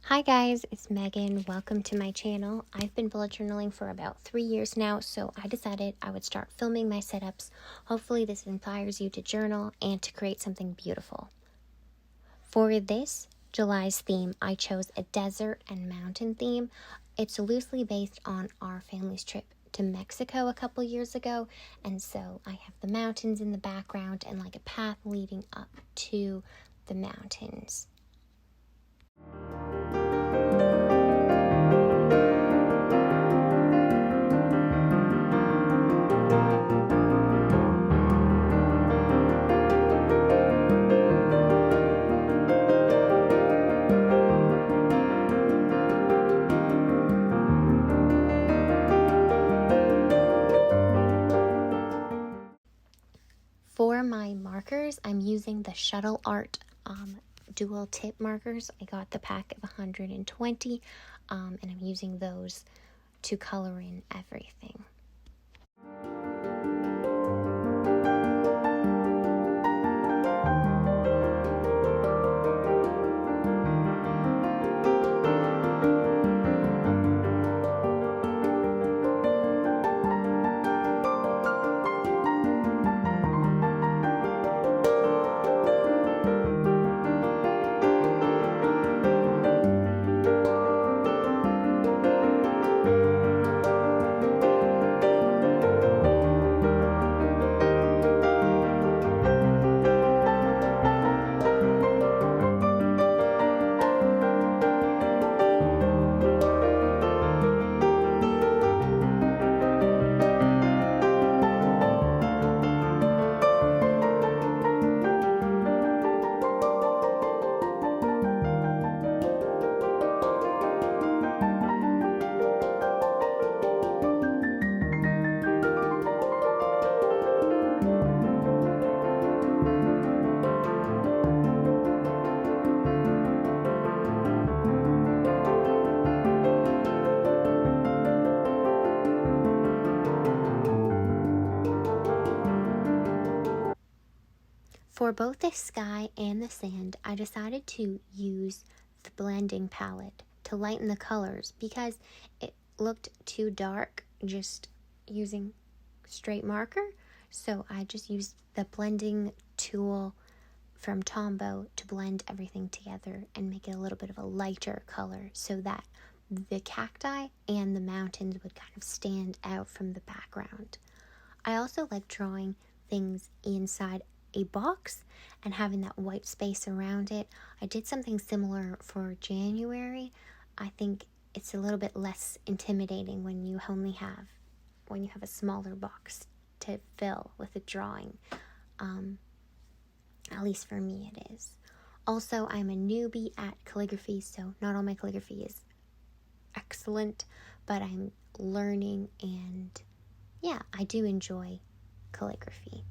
Hi guys, it's Megan. Welcome to my channel. I've been bullet journaling for about 3 years now, so I decided I would start filming my setups. Hopefully this inspires you to journal and to create something beautiful. For this July's theme, I chose a desert and mountain theme. It's loosely based on our family's trip to Mexico a couple years ago, and so I have the mountains in the background and like a path leading up to the mountains. For my markers, I'm using the Shuttle Art dual tip markers. I got the pack of 120, and I'm using those to color in everything. For both the sky and the sand, I decided to use the blending palette to lighten the colors because it looked too dark just using straight marker. So I just used the blending tool from Tombow to blend everything together and make it a little bit of a lighter color so that the cacti and the mountains would kind of stand out from the background. I also like drawing things inside a box and having that white space around it. I did something similar for January. I think it's a little bit less intimidating when you have a smaller box to fill with a drawing. At least for me it is. Also, I'm a newbie at calligraphy, so not all my calligraphy is excellent, but I'm learning, and yeah, I do enjoy calligraphy.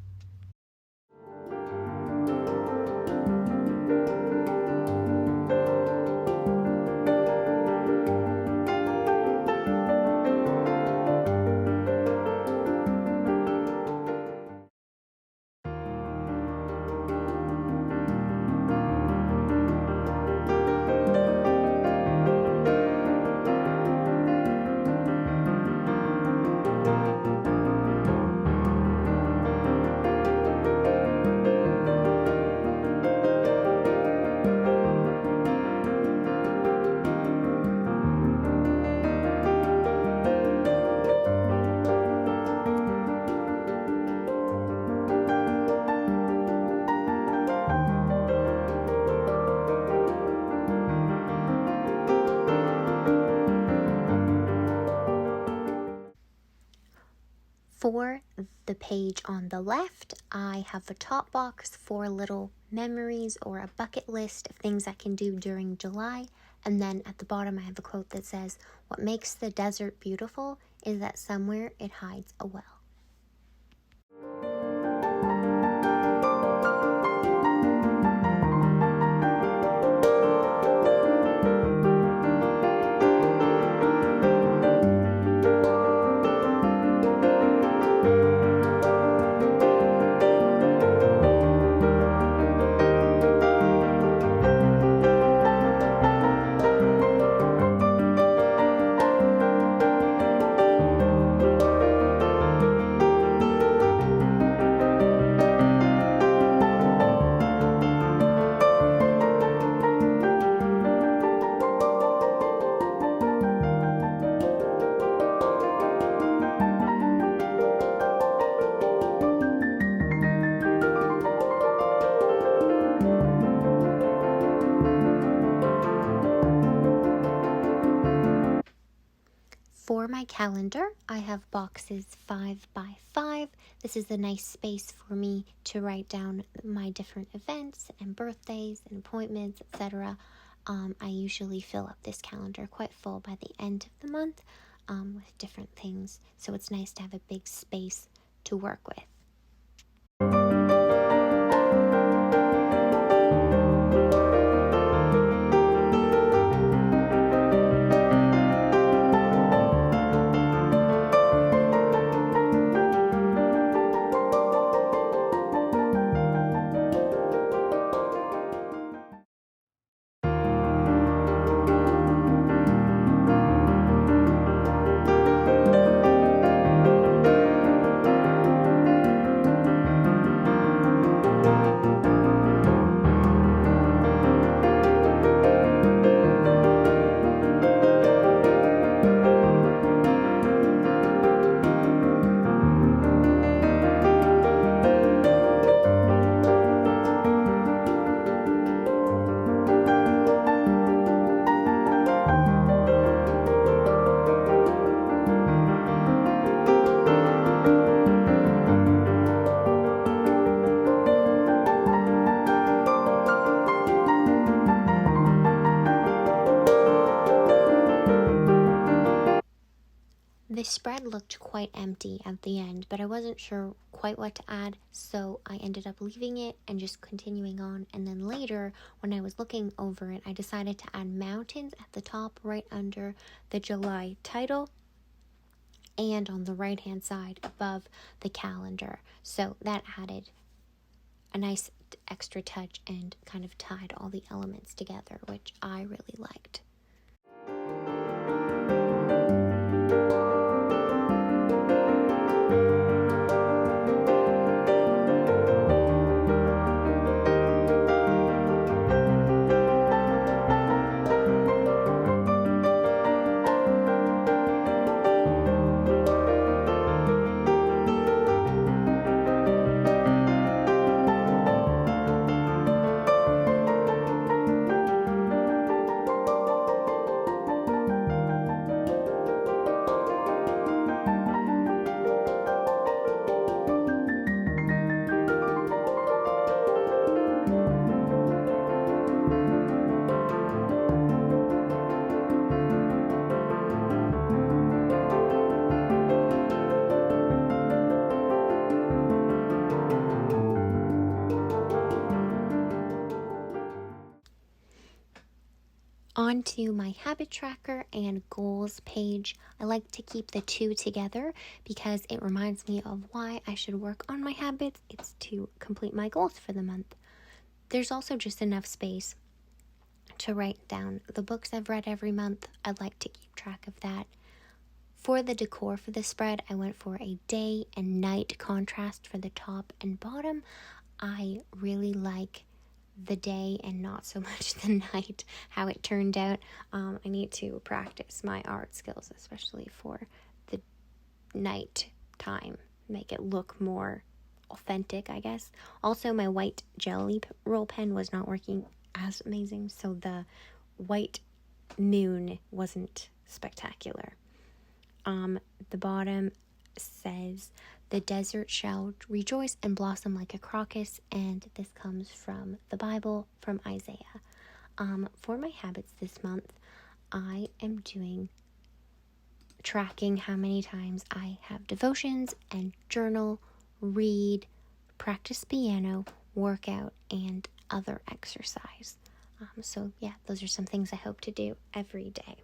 For the page on the left, I have a top box for little memories or a bucket list of things I can do during July. And then at the bottom, I have a quote that says, "What makes the desert beautiful is that somewhere it hides a well." calendar. I have boxes 5 by 5. This is a nice space for me to write down my different events and birthdays and appointments, etc. I usually fill up this calendar quite full by the end of the month with different things, so it's nice to have a big space to work with. The spread looked quite empty at the end, but I wasn't sure quite what to add, so I ended up leaving it and just continuing on. And then later, when I was looking over it, I decided to add mountains at the top right under the July title and on the right hand side above the calendar. So that added a nice extra touch and kind of tied all the elements together, which I really liked. On to my habit tracker and goals page. I like to keep the two together because it reminds me of why I should work on my habits. It's to complete my goals for the month. There's also just enough space to write down the books I've read every month. I'd like to keep track of that. For the decor for the spread, I went for a day and night contrast for the top and bottom. I really like the day and not so much the night, how it turned out. I need to practice my art skills, especially for the night time, make it look more authentic, I guess. Also, my white jelly roll pen was not working as amazing, so the white moon wasn't spectacular. The bottom says, "The desert shall rejoice and blossom like a crocus," and this comes from the Bible, from Isaiah. For my habits this month, I am doing tracking how many times I have devotions and journal, read, practice piano, workout, and other exercise. So yeah, those are some things I hope to do every day.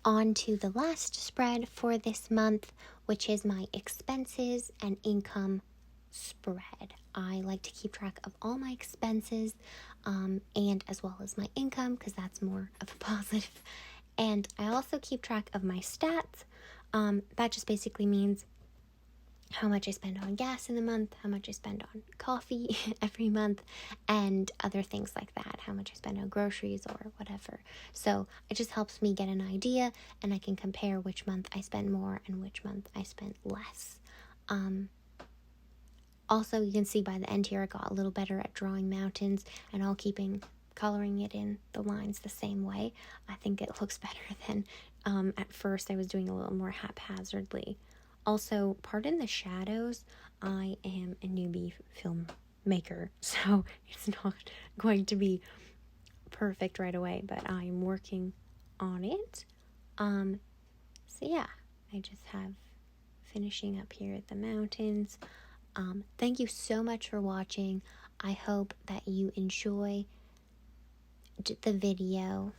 On to the last spread for this month, which is my expenses and income spread. I like to keep track of all my expenses and as well as my income because that's more of a positive. And I also keep track of my stats. That just basically means how much I spend on gas in the month, how much I spend on coffee every month, and other things like that, how much I spend on groceries or whatever. So it just helps me get an idea, and I can compare which month I spend more and which month I spend less. Also, you can see by the end here, I got a little better at drawing mountains and coloring it in the lines the same way. I think it looks better than at first I was doing a little more haphazardly. Also, pardon the shadows, I am a newbie filmmaker, so it's not going to be perfect right away, but I'm working on it. So yeah, I just have finishing up here at the mountains. Thank you so much for watching. I hope that you enjoy the video.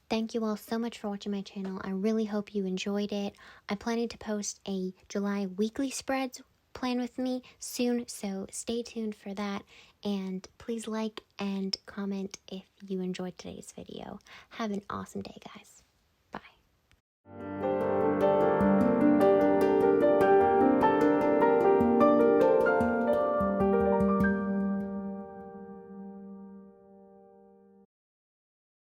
Thank you all so much for watching my channel. I really hope you enjoyed it. I'm planning to post a July weekly spreads plan with me soon, so stay tuned for that. And please like and comment if you enjoyed today's video. Have an awesome day, guys. Bye.